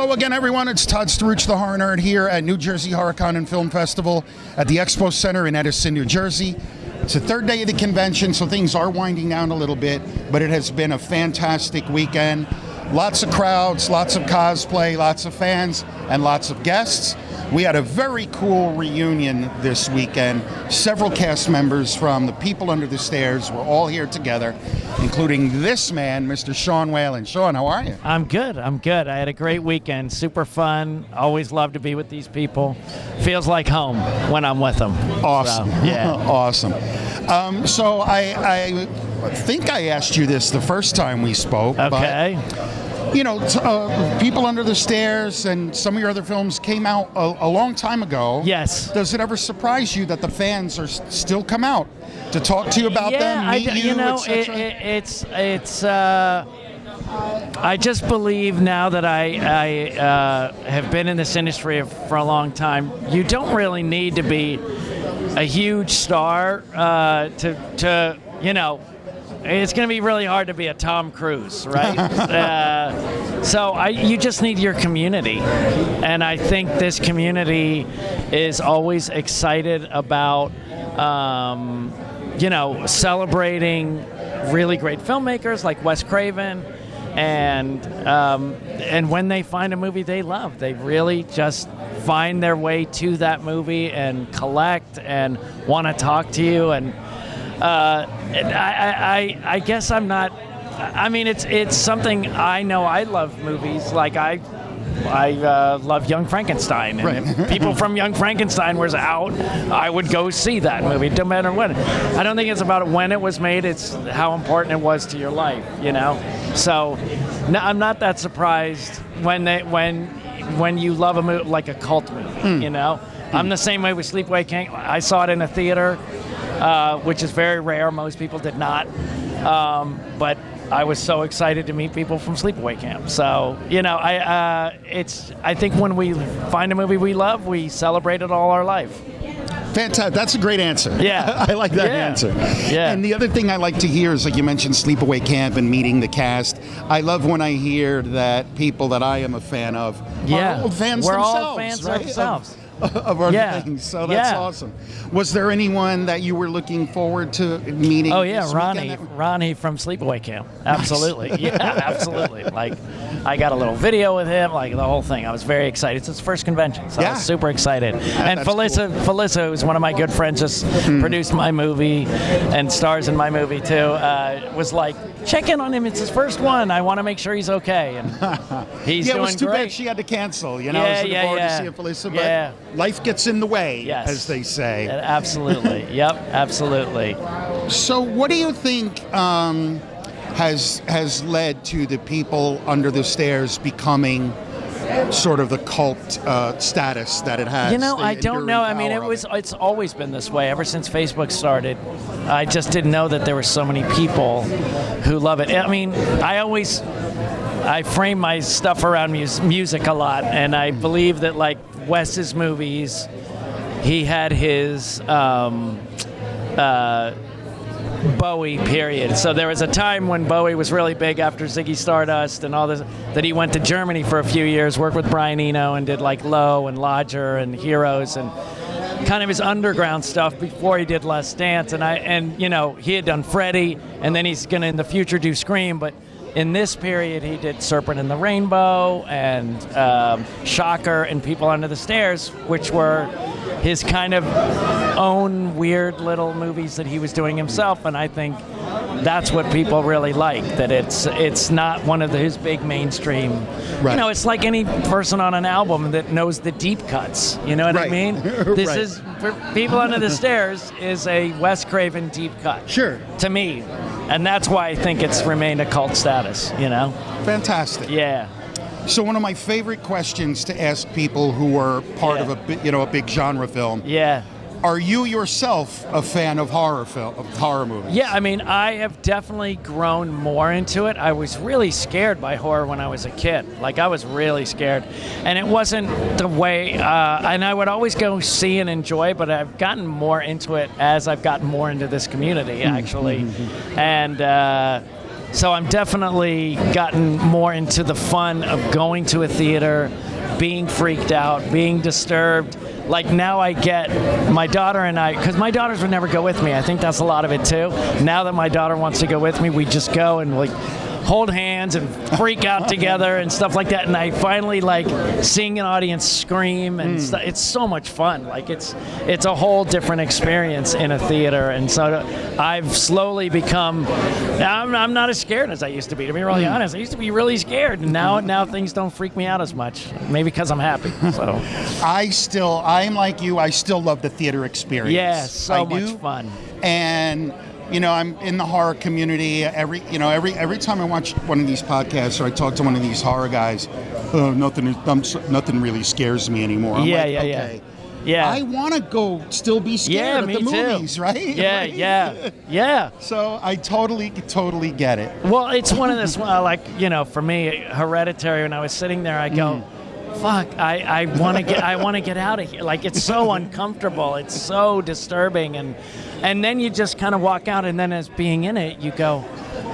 Hello again, everyone. It's Todd Struch, the Horror Nerd, here at New Jersey HorrorCon and Film Festival at the Expo Center in Edison, New Jersey. It's the third day of the convention, so things are winding down a little bit, but it has been a fantastic weekend. Lots of crowds, lots of cosplay, lots of fans, and lots of guests. We had a very cool reunion this weekend. Several cast members from The People Under the Stairs were all here together, including this man, Mr. Sean Whalen. Sean, how are you? I'm good. I had a great weekend. Super fun. Always love to be with these people. Feels like home when I'm with them. Awesome. So, yeah. Awesome. So I think I asked you this the first time we spoke. Okay. But, you know, People Under the Stairs and some of your other films came out a long time ago. Yes. Does it ever surprise you that the fans are still come out to talk to you about them, meet you, etc.? I just believe now that I have been in this industry for a long time, you don't really need to be a huge star to it's going to be really hard to be a Tom Cruise, right? You just need your community. And I think this community is always excited about, celebrating really great filmmakers like Wes Craven. And when they find a movie they love, they really just find their way to that movie and collect and want to talk to you. And I guess I'm not. I mean, it's something I know. I love movies. Like I love Young Frankenstein, and right. If people from Young Frankenstein was out, I would go see that movie, no matter when. I don't think it's about when it was made; it's how important it was to your life, So, no, I'm not that surprised when you love a movie like a cult movie, I'm the same way with Sleepaway Camp. I saw it in a theater, which is very rare. Most people did not, but I was so excited to meet people from Sleepaway Camp. So, I think when we find a movie we love, we celebrate it all our life. Fantastic. That's a great answer. Yeah. I like that answer. Yeah. And the other thing I like to hear is, like you mentioned, Sleepaway Camp and meeting the cast. I love when I hear that people that I am a fan of are old fans We're themselves. all fans right? ourselves. Of our things. So that's awesome. Was there anyone that you were looking forward to meeting? Oh, yeah, this Ronnie from Sleepaway Camp. Absolutely. Nice. Yeah, absolutely. Like, I got a little video with him, like the whole thing. I was very excited. It's his first convention, so I was super excited. And Felissa, who's one of my good friends, just produced my movie and stars in my movie too, was like, check in on him. It's his first one. I want to make sure he's okay. And he's doing great. It was too bad she had to cancel. I was looking forward to seeing Felissa, but life gets in the way, as they say. Absolutely. Yep, absolutely. So what do you think has led to the People Under the Stairs becoming sort of the cult status that it has? I don't know. I mean, it's always been this way ever since Facebook started. I just didn't know that there were so many people who love it. I mean, I frame my stuff around music a lot, and I believe that, like Wes's movies, he had his Bowie period. So there was a time when Bowie was really big after Ziggy Stardust and all this, that he went to Germany for a few years, worked with Brian Eno, and did like Low and Lodger and Heroes and kind of his underground stuff before he did Last Dance. And he had done Freddy, and then he's gonna in the future do Scream, but in this period, he did Serpent in the Rainbow and Shocker and People Under the Stairs, which were his kind of own weird little movies that he was doing himself. And I think that's what people really like, that it's not one of his big mainstream. Right. It's like any person on an album that knows the deep cuts. You know what I mean? This is, for People Under the Stairs is a Wes Craven deep cut. Sure. To me. And that's why I think it's remained a cult status, Fantastic. Yeah. So one of my favorite questions to ask people who are part of a big genre film. Yeah. Are you yourself a fan of horror movies? Yeah, I mean, I have definitely grown more into it. I was really scared by horror when I was a kid. Like, I was really scared. And it wasn't the way, and I would always go see and enjoy, but I've gotten more into it as I've gotten more into this community, actually. And So I'm definitely gotten more into the fun of going to a theater, being freaked out, being disturbed. Like now I get my daughter and I, because my daughters would never go with me. I think that's a lot of it too. Now that my daughter wants to go with me, we just go and like hold hands and freak out together and stuff like that. And I finally like seeing an audience scream, and it's so much fun. Like it's a whole different experience in a theater. And so I've slowly become, I'm not as scared as I used to be, to be really honest. I used to be really scared, and now things don't freak me out as much. Maybe because I'm happy. So I'm like you. I still love the theater experience. Yeah, so much fun. And I'm in the horror community. Every time I watch one of these podcasts or I talk to one of these horror guys, nothing really scares me anymore. I'm Yeah. I want to still be scared at the movies, right? Yeah. So I totally get it. Well, it's one of this, for me, Hereditary. When I was sitting there, I go, fuck, I want to get out of here. Like, it's so uncomfortable. It's so disturbing. And then you just kind of walk out, and then as being in it, you go,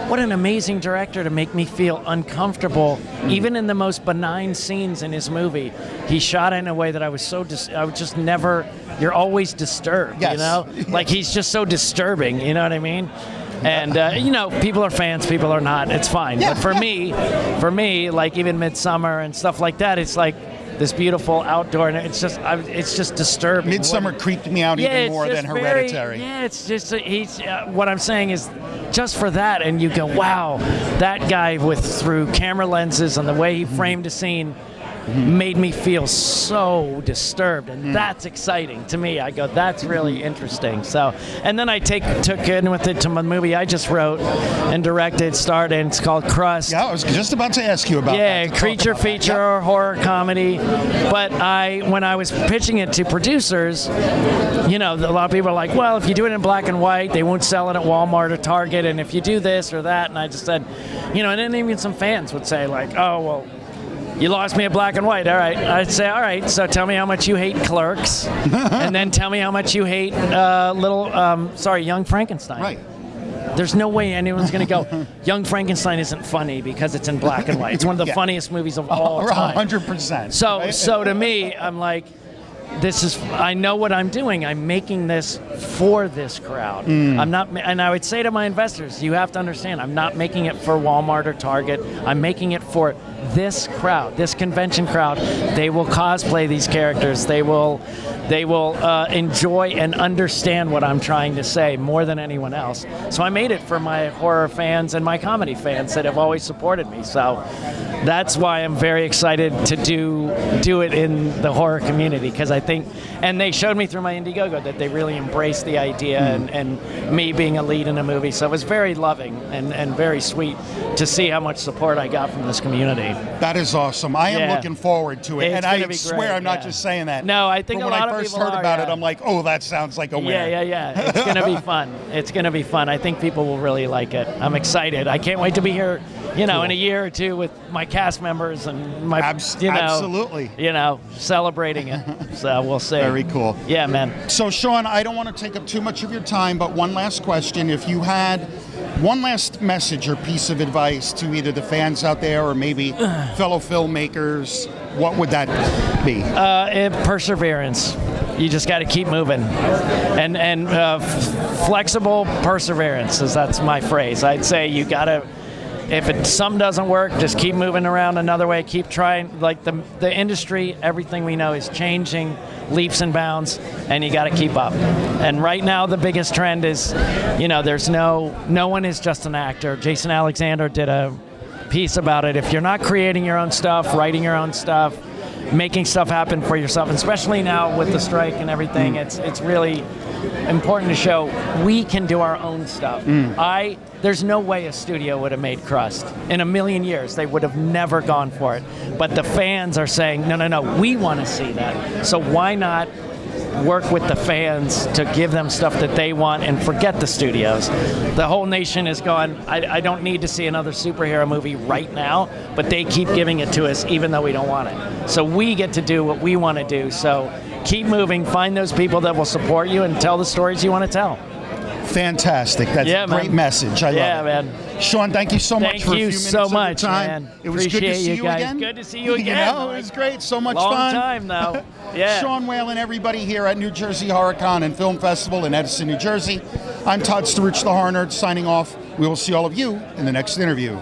what an amazing director to make me feel uncomfortable. Even in the most benign scenes in his movie, he shot it in a way that I was just never, you're always disturbed, yes. you know? Yes. Like, he's just so disturbing, you know what I mean? And, people are fans, people are not. It's fine. Yeah, but for me, like even Midsummer and stuff like that, it's like this beautiful outdoor, and it's just disturbing. Midsummer creeped me out even more than Hereditary. It's just, what I'm saying is, just for that, and you go, wow, that guy through camera lenses and the way he framed a scene, made me feel so disturbed, and that's exciting to me. I go, that's really interesting. So, and then I took in with it to my movie I just wrote and directed, starred in. It's called Crust. Yeah, I was just about to ask you about that. Yeah, creature feature, horror comedy. But when I was pitching it to producers, a lot of people are like, well, if you do it in black and white, they won't sell it at Walmart or Target, and if you do this or that, and I just said, and then even some fans would say like, oh, well, you lost me at black and white. All right. I'd say, all right, so tell me how much you hate Clerks, and then tell me how much you hate Young Frankenstein. Right. There's no way anyone's going to go, Young Frankenstein isn't funny because it's in black and white. It's one of the funniest movies of all time. 100%. So to me, I'm like, I know what I'm doing. I'm making this for this crowd. I'm not, and I would say to my investors, you have to understand, I'm not making it for Walmart or Target. I'm making it for this crowd, this convention crowd. They will cosplay these characters. They will enjoy and understand what I'm trying to say more than anyone else. So I made it for my horror fans and my comedy fans that have always supported me. So that's why I'm very excited to do it in the horror community, because I think, and they showed me through my Indiegogo that they really embraced the idea and me being a lead in a movie. So it was very loving and very sweet to see how much support I got from this community. That is awesome. I am looking forward to it. It's and I be swear great, I'm not just saying that. No, I think when I first heard about it, I'm like, oh, that sounds like a winner. Yeah. It's going to be fun. It's going to be fun. I think people will really like it. I'm excited. I can't wait to be here, cool. In a year or two with my cast members and my, absolutely. Celebrating it. So we'll see. Very cool. Yeah, man. So, Sean, I don't want to take up too much of your time, but one last question. If you had one last message or piece of advice to either the fans out there or maybe fellow filmmakers, what would that be? Perseverance. You just got to keep moving, and flexible perseverance. That's my phrase. I'd say you got to. If something doesn't work, just keep moving around another way. Keep trying. Like the industry, everything we know is changing leaps and bounds, and you got to keep up. And right now, the biggest trend is, there's no one is just an actor. Jason Alexander did a piece about it. If you're not creating your own stuff, writing your own stuff, making stuff happen for yourself, and especially now with the strike and everything, it's really important to show we can do our own stuff. There's no way a studio would have made Crust. In a million years, they would have never gone for it. But the fans are saying, no, we want to see that. So why not work with the fans to give them stuff that they want and forget the studios? The whole nation is going, I don't need to see another superhero movie right now, but they keep giving it to us even though we don't want it. So we get to do what we want to do. So keep moving, find those people that will support you and tell the stories you want to tell. Fantastic. That's a great message. I love it. Yeah, man. Sean, thank you so much Thank for a few you minutes so of your much, time. man. It was good to Appreciate see you you guys. again. Good to see you again. It was great. So much Long fun. time, though. Yeah. Sean Whalen, everybody here at New Jersey HorrorCon and Film Festival in Edison, New Jersey. I'm Todd Staruch, the Horror Nerd, signing off. We will see all of you in the next interview.